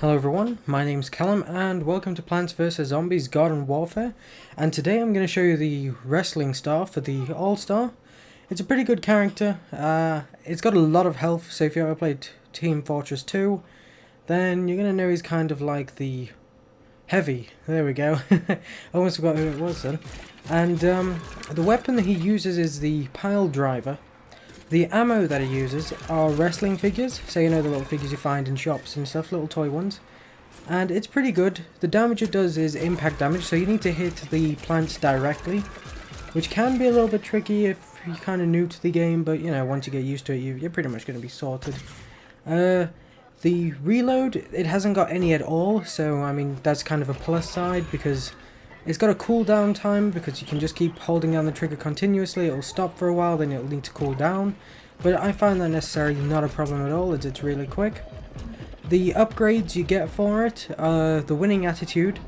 Hello everyone, my name's Callum and welcome to Plants vs Zombies Garden Warfare, and today I'm going to show you the wrestling star for the All-Star. It's a pretty good character. It's got a lot of health, so if you ever played Team Fortress 2, then you're going to know he's kind of like the heavy. There we go. I almost forgot who it was then. And the weapon that he uses is the pile driver. The ammo that he uses are wrestling figures, so you know the little figures you find in shops and stuff, little toy ones. And it's pretty good. The damage it does is impact damage, so you need to hit the plants directly, which can be a little bit tricky if you're kind of new to the game, but you know, once you get used to it, you're pretty much going to be sorted. The reload, it hasn't got any at all, so I mean, that's kind of a plus side, because it's got a cooldown time, because you can just keep holding down the trigger continuously. It'll stop for a while, then it'll need to cool down. But I find that necessarily not a problem at all, as it's really quick. The upgrades you get for it are the winning attitude,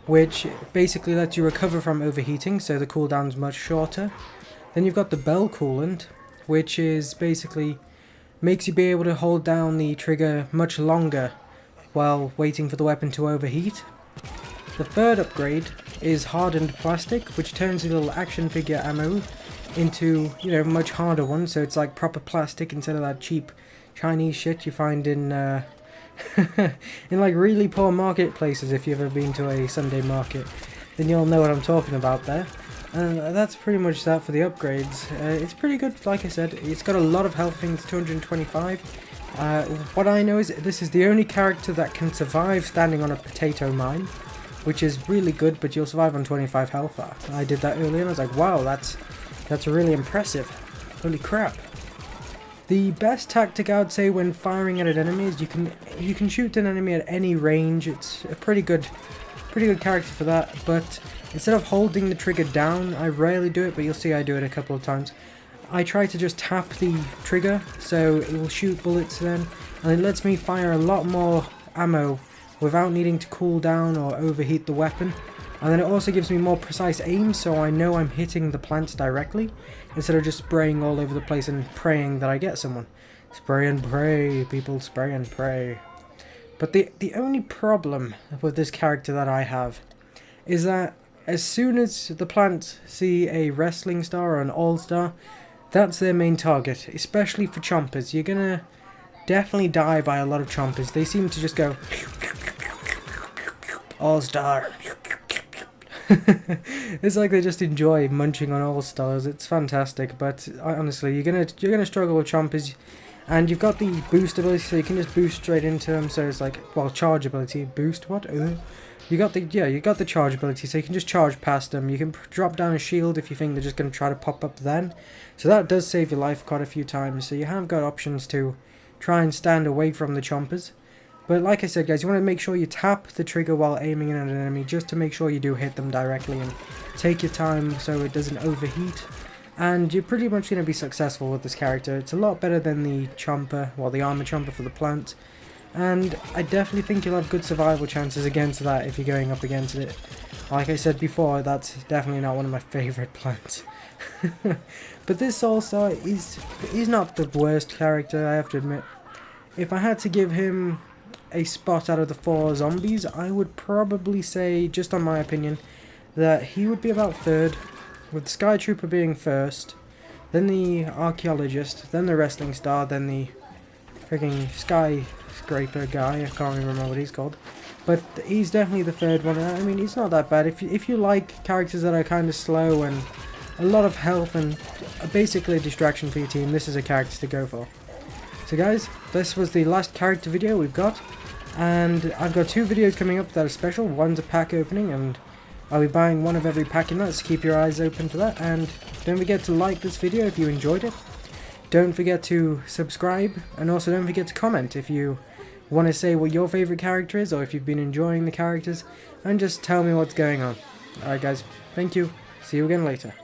which basically lets you recover from overheating, so the cooldown's much shorter. Then you've got the bell coolant, which is basically makes you be able to hold down the trigger much longer while waiting for the weapon to overheat. The third upgrade is hardened plastic, which turns the little action figure ammo into, you know, much harder ones, so it's like proper plastic instead of that cheap Chinese shit you find in in like really poor marketplaces. If you've ever been to a Sunday market, then you'll know what I'm talking about there. And that's pretty much that for the upgrades. It's pretty good, like I said. It's got a lot of health, I think it's 225. What I know is this is the only character that can survive standing on a potato mine, which is really good, but you'll survive on 25 health. I did that earlier and I was like, wow, that's really impressive. Holy crap. The best tactic I would say when firing at an enemy is you can shoot an enemy at any range. It's a pretty good character for that, but instead of holding the trigger down, I rarely do it, but you'll see I do it a couple of times. I try to just tap the trigger, so it will shoot bullets then, and it lets me fire a lot more ammo without needing to cool down or overheat the weapon. And then it also gives me more precise aim, so I know I'm hitting the plants directly, instead of just spraying all over the place and praying that I get someone. Spray and pray, people, spray and pray. But the only problem with this character that I have is that as soon as the plants see a wrestling star or an all-star, that's their main target, especially for chompers. You're gonna definitely die by a lot of chompers. They seem to just go all-star. It's like they just enjoy munching on all-stars. It's fantastic, but honestly, you're gonna struggle with chompers. And you've got the boost ability, so you can just boost straight into them. So it's like, well, charge ability, boost, what? You got the charge ability, so you can just charge past them. You can drop down a shield if you think they're just going to try to pop up then. So that does save your life quite a few times. So you have got options to try and stand away from the chompers. But like I said, guys, you want to make sure you tap the trigger while aiming at an enemy, just to make sure you do hit them directly, and take your time so it doesn't overheat. And you're pretty much going to be successful with this character. It's a lot better than the chomper, well, the armor chomper for the plant. And I definitely think you'll have good survival chances against that if you're going up against it. Like I said before, that's definitely not one of my favourite plants. But this also is not the worst character, I have to admit. If I had to give him a spot out of the 4 zombies, I would probably say, just on my opinion, that he would be about 3rd, with Sky Trooper being 1st, then the Archaeologist, then the Wrestling Star, then the freaking Skyscraper guy. I can't remember what he's called, but he's definitely the 3rd one. I mean, he's not that bad. If you like characters that are kind of slow and a lot of health and basically a distraction for your team, this is a character to go for. So guys, this was the last character video we've got, and I've got 2 videos coming up that are special. One's a pack opening, and I'll be buying one of every pack in that, so keep your eyes open to that. And don't forget to like this video if you enjoyed it. Don't forget to subscribe, and also don't forget to comment if you want to say what your favourite character is, or if you've been enjoying the characters, and just tell me what's going on. Alright guys, thank you, see you again later.